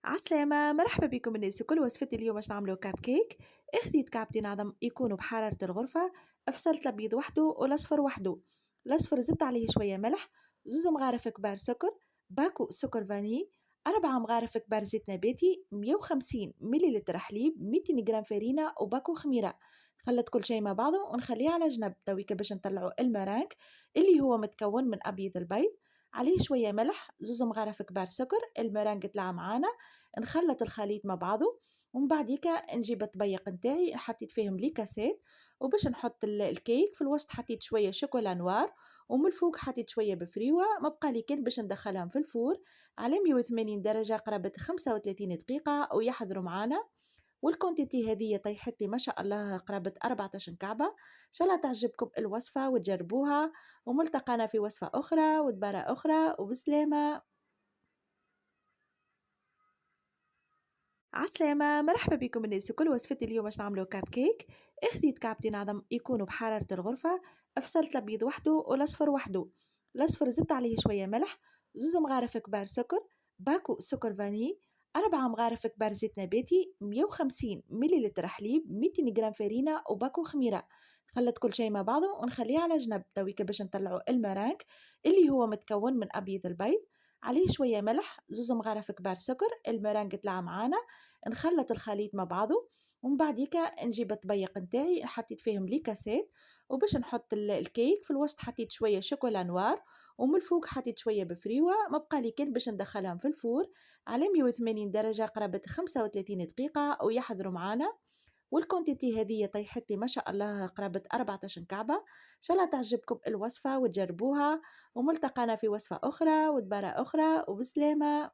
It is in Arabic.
عسلامة، مرحبا بكم الناس الكل. وصفتي اليوم باش نعملو كاب كيك. خديت كعبتين عظم يكونوا بحرارة الغرفة. فصلت الأبيض وحده والأصفر وحده. الأصفر زدت عليه شوية ملح، 2 مغارف كبار سكر، باكو سكر فاني، 4 مغارف كبار زيت نباتي، 150 مليلتر حليب، 200 جرام فرينة وباكو خميرة. خلط كل شيء مع بعضه ونخليه على جنب تويكا باش نطلعو المرانك اللي هو متكون من أبيض البيض، عليه شوية ملح، 2 مغارف كبار سكر. المرانك طلع معانا، نخلط الخليط مع بعضه. ومن بعديكا نجيب الطبيق نتاعي حطيت فيهم لي كاسات، وباش نحط الكيك في الوسط حطيت شويه شوكولا نوار، ومن الفوق حطيت شويه بفريوه. ما بقى لي كان باش ندخلهم في الفور على 180 درجه قرابه 35 دقيقه ويحضروا معانا. والكونتيتي هذه طيحت لي ما شاء الله قرابه 14 كعبه. ان شاء الله تعجبكم الوصفه وتجربوها، وملتقانا في وصفه اخرى ودباره اخرى وبسلامه. عسلامة، مرحبا بكم الناس الكل. وصفتي اليوم باش نعملو كاب كيك. خديت كعبتين عظم يكونوا بحرارة الغرفة. فصلت الأبيض وحده والأصفر وحده. الأصفر زدت عليه شوية ملح، 2 مغارف كبار سكر، باكو سكر فاني، 4 مغارف كبار زيت نباتي، 150 مليلتر حليب، 200 جرام فرينة وباكو خميرة. خلط كل شيء مع بعضه ونخليه على جنب تويكا باش نطلعو المرانك اللي هو متكون من أبيض البيض، عليه شوية ملح، 2 مغارف كبار سكر. المرانك طلع معانا، نخلط الخليط مع بعضه. ومن بعديكا نجيب الطبيق نتاعي حطيت فيهم لي كاسات، وباش نحط الكيك في الوسط حطيت شويه شوكولا نوار، ومن الفوق حطيت شويه بفريوه. ما بقى لي كان باش ندخلهم في الفور على 180 درجه قرابه 35 دقيقه ويحضروا معانا. والكونتيتي هذه طيحت لي ما شاء الله قرابه 14 كعبه. ان شاء الله تعجبكم الوصفه وتجربوها، وملتقانا في وصفه اخرى ودباره اخرى وبسلامه.